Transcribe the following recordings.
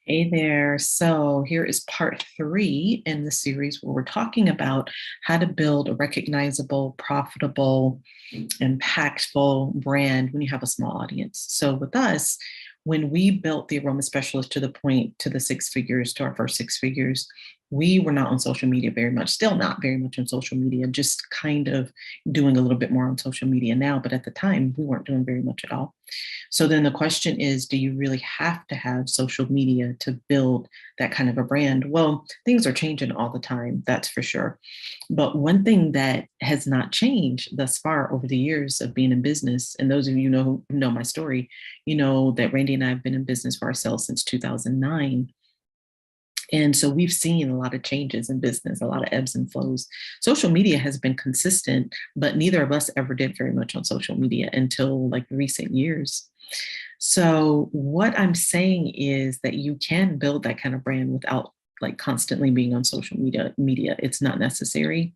Hey there. So here is part three in the series where we're talking about how to build a recognizable, profitable, impactful brand when you have a small audience. So with us, when we built the aroma specialist to the point to the six figures, to our first six figures, we were not on social media very much, still not very much on social media, just kind of doing a little bit more on social media now. But at the time, we weren't doing very much at all. So then the question is, do you really have to have social media to build that kind of a brand? Well, things are changing all the time, that's for sure. But one thing that has not changed thus far over the years of being in business, and those of you know who know my story, you know that Randy and I have been in business for ourselves since 2009. And so we've seen a lot of changes in business, a lot of ebbs and flows. Social media has been consistent, but neither of us ever did very much on social media until like recent years. So what I'm saying is that you can build that kind of brand without like constantly being on social media. It's not necessary.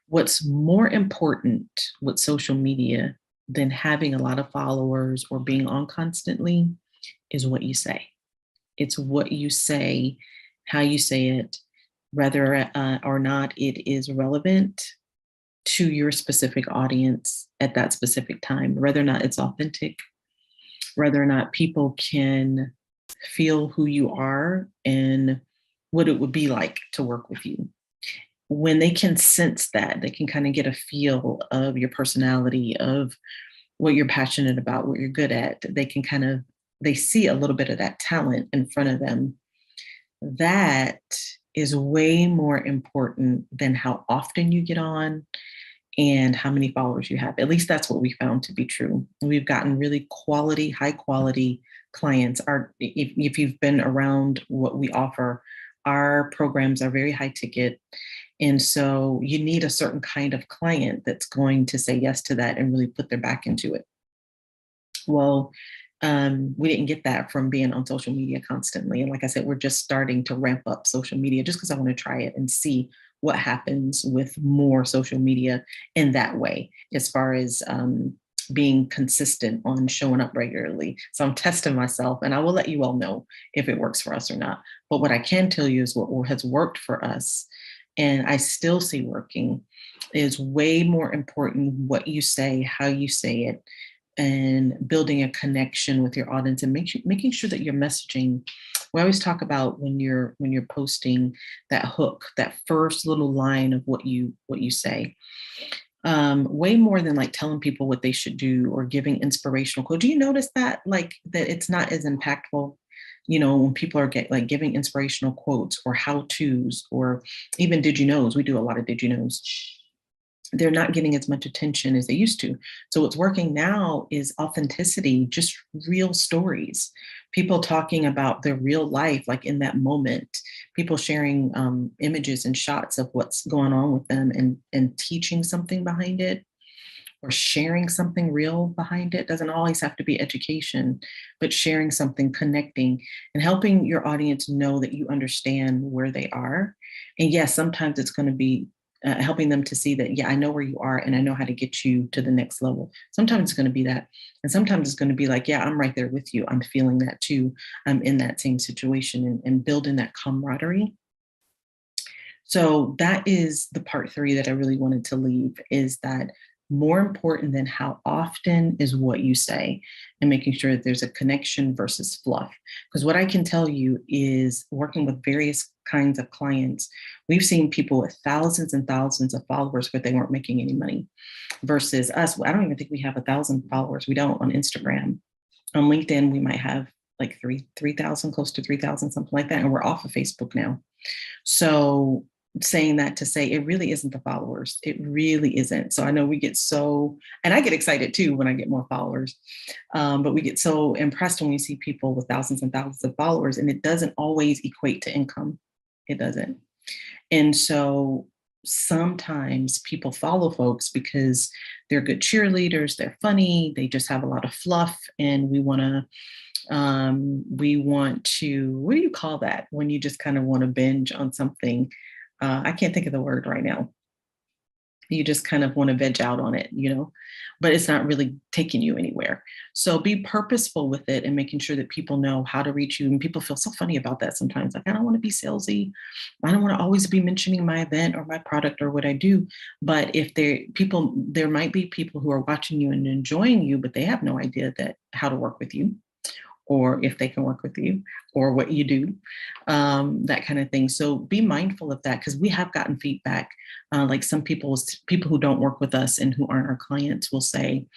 What's more important with social media than having a lot of followers or being on constantly is what you say. It's what you say, how you say it, whether or not it is relevant to your specific audience at that specific time, whether or not it's authentic, whether or not people can feel who you are and what it would be like to work with you. When they can sense that, they can kind of get a feel of your personality, of what you're passionate about, what you're good at. They can kind of they see a little bit of that talent in front of them. That is way more important than how often you get on and how many followers you have. At least that's what we found to be true. We've gotten really quality, high quality clients. If you've been around what we offer, our programs are very high ticket. And so you need a certain kind of client that's going to say yes to that and really put their back into it. Well, we didn't get that from being on social media constantly. And like I said, we're just starting to ramp up social media just because I want to try it and see what happens with more social media in that way, as far as being consistent on showing up regularly. So I'm testing myself and I will let you all know if it works for us or not. But what I can tell you is what has worked for us and I still see working is way more important what you say, how you say it, and building a connection with your audience and making sure that you're messaging. We always talk about when you're posting that hook, that first little line of what you say. Way more than like telling people what they should do or giving inspirational quote. Do you notice that like that it's not as impactful? You know, when people are like giving inspirational quotes or how to's or even did you knows, we do a lot of did you knows, they're not getting as much attention as they used to. So what's working now is authenticity, just real stories, people talking about their real life, like in that moment, people sharing images and shots of what's going on with them and teaching something behind it or sharing something real behind it. Doesn't always have to be education, but sharing something, connecting, and helping your audience know that you understand where they are. And yes, sometimes it's going to be helping them to see that, yeah, I know where you are and I know how to get you to the next level. Sometimes it's going to be that. And sometimes it's going to be like, yeah, I'm right there with you. I'm feeling that too. I'm in that same situation and building that camaraderie. So that is the part three that I really wanted to leave is that more important than how often is what you say and making sure that there's a connection versus fluff. Because what I can tell you is working with various kinds of clients, we've seen people with thousands and thousands of followers, but they weren't making any money versus us. I don't even think we have 1,000 followers. We don't on Instagram. On LinkedIn, we might have like 3,000, close to 3,000, something like that. And we're off of Facebook now. So saying that to say it really isn't the followers. It really isn't. So I know we get so, and I get excited too when I get more followers, but we get so impressed when we see people with thousands and thousands of followers, and it doesn't always equate to income. It doesn't. And so sometimes people follow folks because they're good cheerleaders, they're funny, they just have a lot of fluff, and we want to, what do you call that when you just kind of want to binge on something? I can't think of the word right now. You just kind of want to veg out on it, but it's not really taking you anywhere. So be purposeful with it and making sure that people know how to reach you. And people feel so funny about that sometimes. Like, I don't want to be salesy. I don't want to always be mentioning my event or my product or what I do. But if there might be people who are watching you and enjoying you, but they have no idea that how to work with you, or if they can work with you, or what you do, that kind of thing. So be mindful of that, because we have gotten feedback. Like some people who don't work with us and who aren't our clients will say,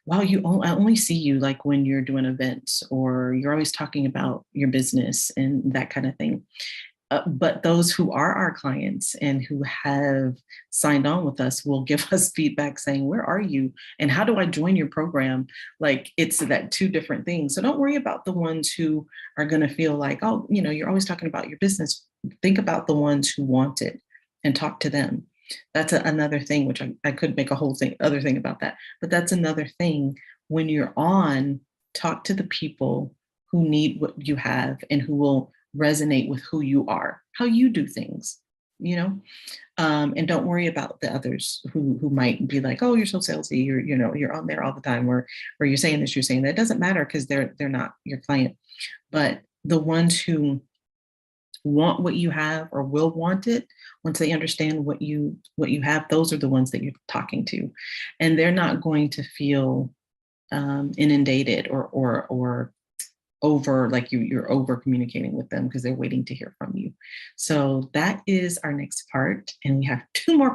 wow, I only see you like when you're doing events, or you're always talking about your business and that kind of thing. But those who are our clients and who have signed on with us will give us feedback saying, where are you? And how do I join your program? Like, it's that two different things. So don't worry about the ones who are going to feel like, oh, you're always talking about your business. Think about the ones who want it and talk to them. That's another thing, which I could make a whole other thing about that. But that's another thing. When you're on, talk to the people who need what you have and who will resonate with who you are, how you do things, and don't worry about the others who might be like, oh, you're so salesy, you're on there all the time, or you're saying this, you're saying that. It doesn't matter, because they're not your client. But the ones who want what you have or will want it, once they understand what you have, those are the ones that you're talking to, and they're not going to feel inundated or over, like you're over communicating with them, because they're waiting to hear from you. So that is our next part, and we have two more